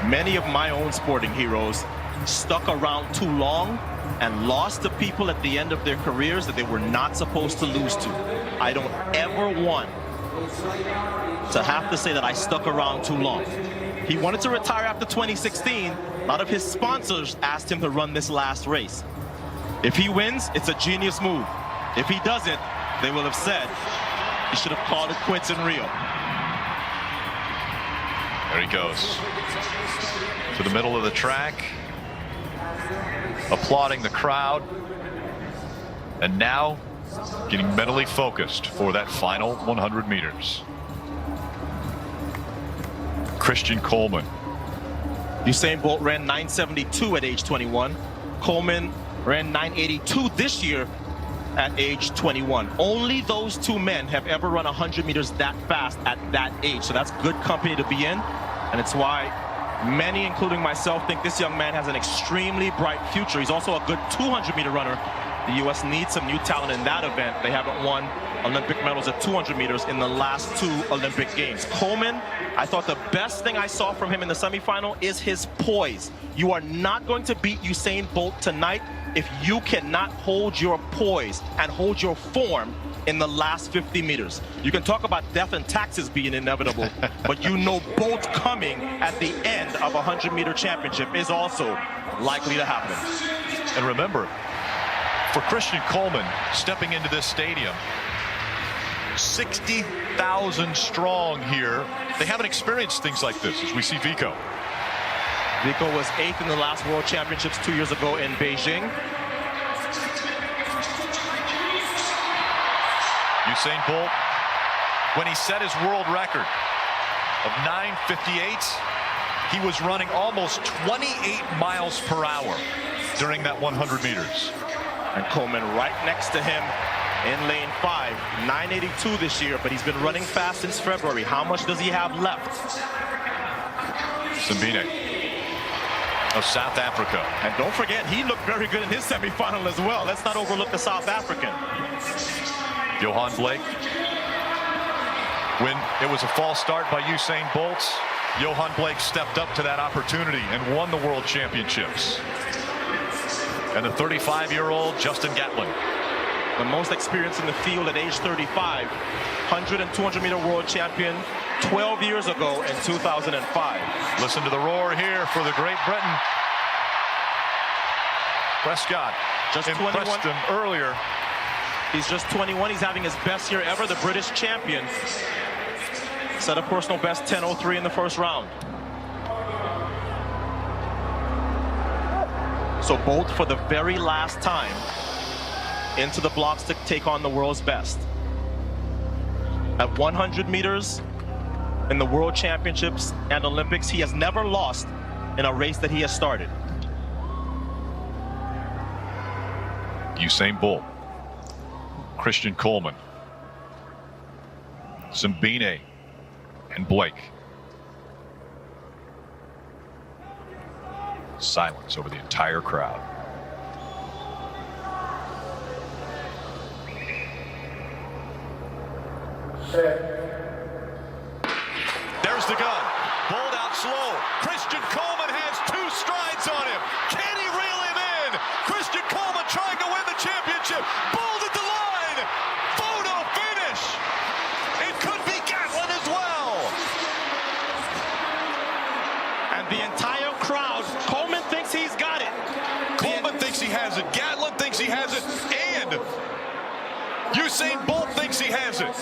Many of my own sporting heroes stuck around too long and lost to people at the end of their careers that they were not supposed to lose to. I don't ever want to have to say that I stuck around too long. He wanted to retire after 2016. A lot of his sponsors asked him to run this last race. If he wins, it's a genius move. If he doesn't, they will have said he should have called it quits in Rio. There he goes to the middle of the track, applauding the crowd, and now getting mentally focused for that final 100 meters. Christian Coleman. Usain Bolt ran 972 at age 21. Coleman ran 982 this year at age 21. Only those two men have ever run 100 meters that fast at that age. So that's good company to be in. And it's why many, including myself, think this young man has an extremely bright future. He's also a good 200-meter runner. The U.S. needs some new talent in that event. They haven't won Olympic medals at 200 meters in the last 2 Olympic Games. Coleman, I thought the best thing I saw from him in the semifinal is his poise. You are not going to beat Usain Bolt tonight if you cannot hold your poise and hold your form in the last 50 meters. You can talk about death and taxes being inevitable, but you know Bolt coming at the end of a 100-meter championship is also likely to happen. And remember, for Christian Coleman stepping into this stadium, 60,000 strong here. They haven't experienced things like this as we see Vico. Vico was 8th in the last World Championships 2 years ago in Beijing. Usain Bolt, when he set his world record of 9:58, he was running almost 28 miles per hour during that 100 meters. And Coleman right next to him in lane 5, 982 this year, but he's been running fast since February. How much does he have left? Simbine of South Africa. And don't forget, he looked very good in his semifinal as well. Let's not overlook the South African. Johan Blake. When it was a false start by Usain Bolt, Johan Blake stepped up to that opportunity and won the World Championships. And the 35-year-old Justin Gatlin. The most experienced in the field at age 35. 100 and 200 meter world champion 12 years ago in 2005. Listen to the roar here for the Great Britain. Prescott just impressed him earlier. He's just 21. He's having his best year ever. The British champion set a personal best 10:03 in the first round. So Bolt, for the very last time, into the blocks to take on the world's best. At 100 meters in the World Championships and Olympics, he has never lost in a race that he has started. Usain Bolt, Christian Coleman, Simbine, and Blake. Silence over the entire crowd. There's the gun. Bolt out slow. Christian Coleman has 2 strides on him. Can he reel him in? Christian Coleman trying to win the championship. Bolt at the line. Photo finish. It could be Gatlin as well. And the entire crowd, Coleman thinks he's got it. Coleman thinks he has it. Gatlin thinks he has it. And Usain Bolt thinks he has it.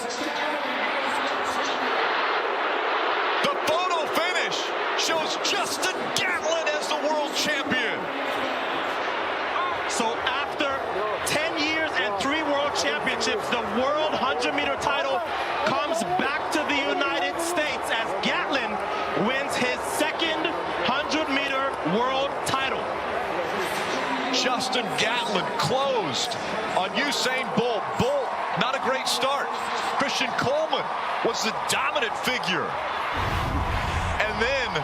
The photo finish shows Justin Gatlin as the world champion. So after 10 years and 3 world championships, the world 100-meter title comes back to the United States as Gatlin wins his second 100-meter world title. Justin Gatlin closed on Usain Bolt. Bolt, not a great start. Christian Coleman was the dominant figure. And then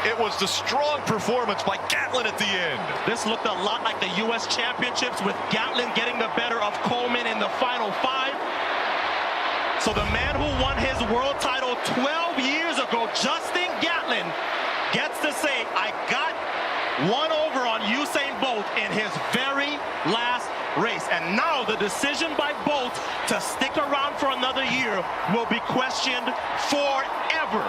it was the strong performance by Gatlin at the end. This looked a lot like the U.S. Championships with Gatlin getting the better of Coleman in the final 5. So the man who won his world title 12 years ago, Justin Gatlin, decision by Bolt to stick around for another year will be questioned forever.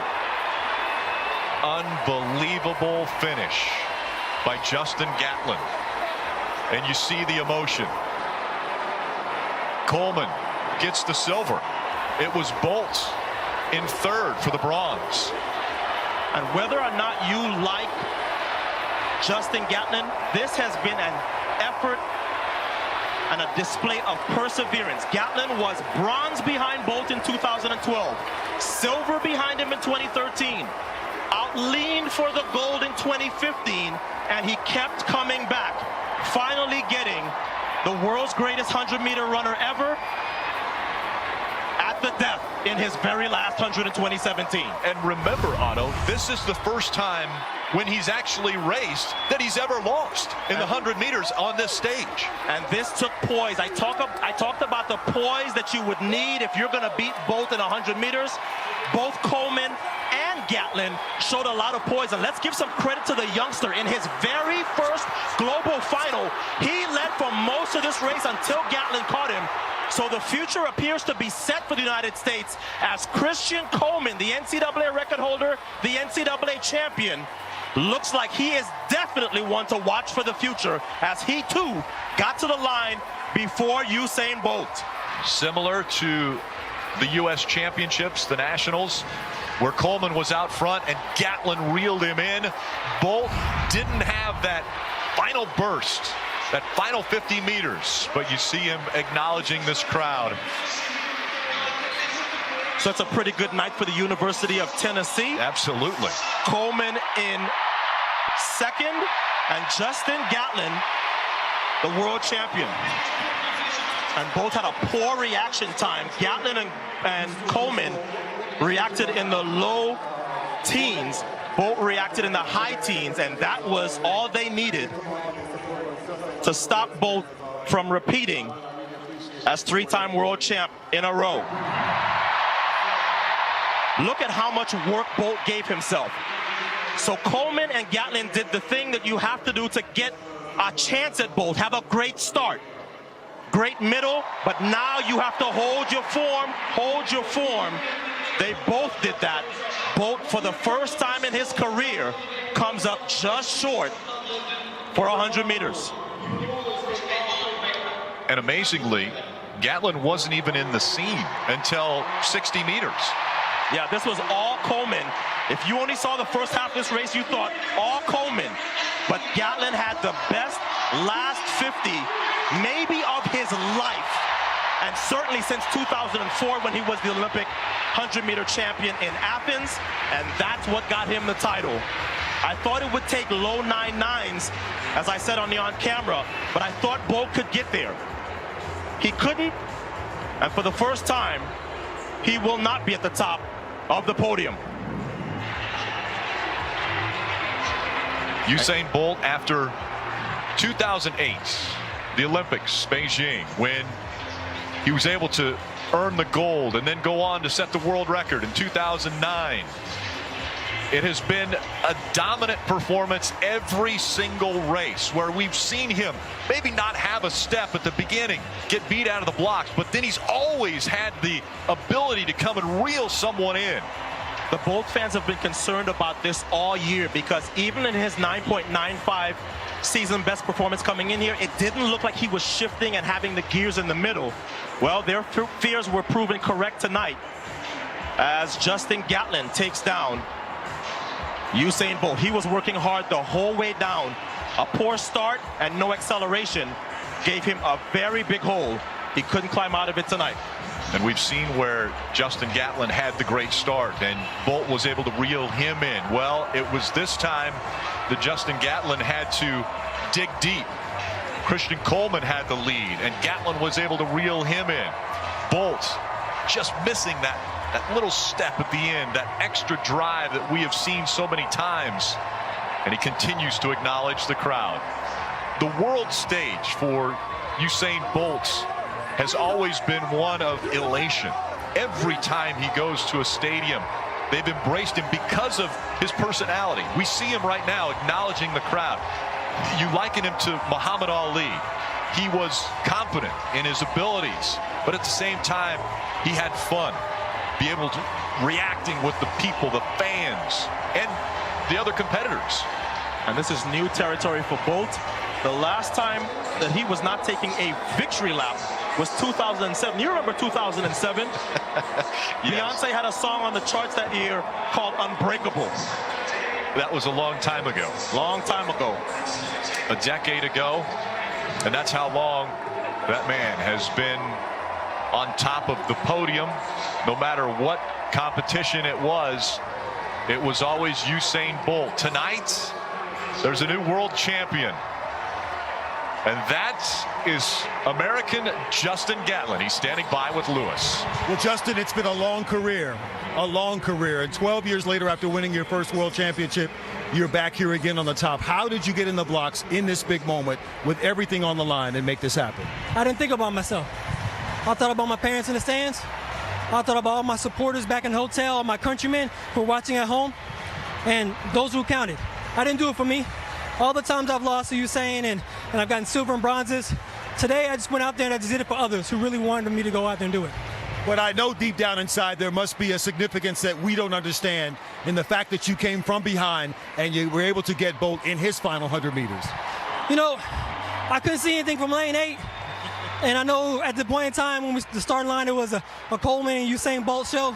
Unbelievable finish by Justin Gatlin. And you see the emotion. Coleman gets the silver. It was Bolt in third for the bronze. And whether or not you like Justin Gatlin, this has been an effort and a display of perseverance. Gatlin was bronze behind Bolt in 2012, silver behind him in 2013, outleaned for the gold in 2015, and he kept coming back, finally getting the world's greatest 100-meter runner ever at the death in his very last 100 in 2017. And remember, Otto, this is the first time when he's actually raced that he's ever lost in the 100 meters on this stage. And this took poise. I talked about the poise that you would need if you're going to beat Bolt in 100 meters. Both Coleman and Gatlin showed a lot of poise. And let's give some credit to the youngster. In his very first global final, he led for most of this race until Gatlin caught him. So the future appears to be set for the United States as Christian Coleman, the NCAA record holder, the NCAA champion, looks like he is definitely one to watch for the future, as he too got to the line before Usain Bolt. Similar to the U.S. Championships, the Nationals, where Coleman was out front and Gatlin reeled him in. Bolt didn't have that final burst, that final 50 meters, but you see him acknowledging this crowd. So it's a pretty good night for the University of Tennessee. Absolutely. Coleman in second, and Justin Gatlin, the world champion. And both had a poor reaction time. Gatlin and Coleman reacted in the low teens. Bolt reacted in the high teens, and that was all they needed to stop Bolt from repeating as three-time world champ in a row. Look at how much work Bolt gave himself. So Coleman and Gatlin did the thing that you have to do to get a chance at Bolt. Have a great start, great middle, but now you have to hold your form, hold your form. They both did that. Bolt, for the first time in his career, comes up just short for 100 meters. And amazingly, Gatlin wasn't even in the scene until 60 meters. Yeah, this was all Coleman. If you only saw the first half of this race, you thought all Coleman. But Gatlin had the best last 50, maybe of his life. And certainly since 2004, when he was the Olympic 100-meter champion in Athens. And that's what got him the title. I thought it would take low 9.9s, as I said on the on-camera, but I thought Bolt could get there. He couldn't, and for the first time, he will not be at the top of the podium. Usain Bolt, after 2008, the Olympics, Beijing, when he was able to earn the gold and then go on to set the world record in 2009. It has been a dominant performance every single race, where we've seen him maybe not have a step at the beginning, get beat out of the blocks, but then he's always had the ability to come and reel someone in. The Bolt fans have been concerned about this all year, because even in his 9.95 season best performance coming in here, it didn't look like he was shifting and having the gears in the middle. Well, their fears were proven correct tonight, as Justin Gatlin takes down Usain Bolt. He was working hard the whole way down. A poor start and no acceleration gave him a very big hole. He couldn't climb out of it tonight. And we've seen where Justin Gatlin had the great start and Bolt was able to reel him in. Well, it was this time that Justin Gatlin had to dig deep. Christian Coleman had the lead and Gatlin was able to reel him in. Bolt just missing that little step at the end, that extra drive that we have seen so many times. And he continues to acknowledge the crowd. The world stage for Usain Bolt has always been one of elation. Every time he goes to a stadium, they've embraced him because of his personality. We see him right now acknowledging the crowd. You liken him to Muhammad Ali. he was confident in his abilities, but at the same time, he had fun. Be able to reacting with the people, the fans, and the other competitors. And this is new territory for Bolt. The last time that he was not taking a victory lap was 2007. You remember 2007? Yes. Beyonce had a song on the charts that year called Unbreakable. That was a long time ago. Long time ago. A decade ago. And that's how long that man has been on top of the podium. No matter what competition it was always Usain Bolt. Tonight, there's a new world champion. And that is American Justin Gatlin. He's standing by with Lewis. Well, Justin, it's been a long career. And 12 years later, after winning your first world championship, you're back here again on the top. How did you get in the blocks in this big moment with everything on the line and make this happen? I didn't think about myself. I thought about my parents in the stands. I thought about all my supporters back in the hotel, all my countrymen who were watching at home, and those who counted. I didn't do it for me. All the times I've lost to Usain and I've gotten silver and bronzes, today I just went out there and I just did it for others who really wanted me to go out there and do it. But I know deep down inside there must be a significance that we don't understand in the fact that you came from behind and you were able to get Bolt in his final 100 meters. You know, I couldn't see anything from lane 8. And I know at the point in time when the starting line, it was a Coleman and Usain Bolt show.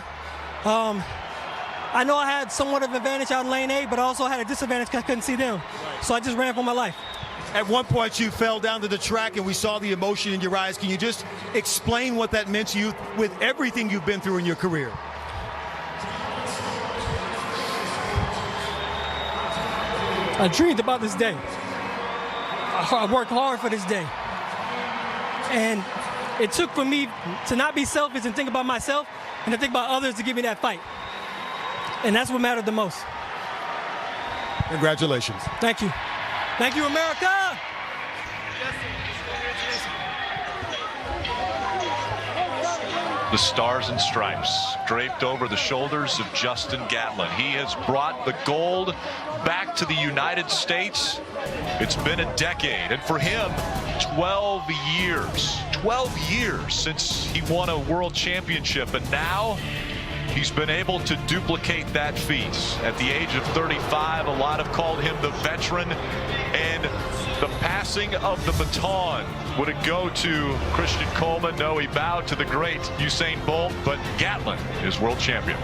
I know I had somewhat of an advantage out in lane 8, but I also had a disadvantage because I couldn't see them. So I just ran for my life. At one point, you fell down to the track, and we saw the emotion in your eyes. Can you just explain what that meant to you with everything you've been through in your career? I dreamed about this day. I worked hard for this day. And it took for me to not be selfish and think about myself and to think about others to give me that fight. And that's what mattered the most. Congratulations. Thank you. Thank you, America. The stars and stripes draped over the shoulders of Justin Gatlin. He has brought the gold back to the United States. It's been a decade, and for him, 12 years. 12 years since he won a world championship, and now he's been able to duplicate that feat. At the age of 35, a lot have called him the veteran, and the passing of the baton. Would it go to Christian Coleman? No, he bowed to the great Usain Bolt, but Gatlin is world champion.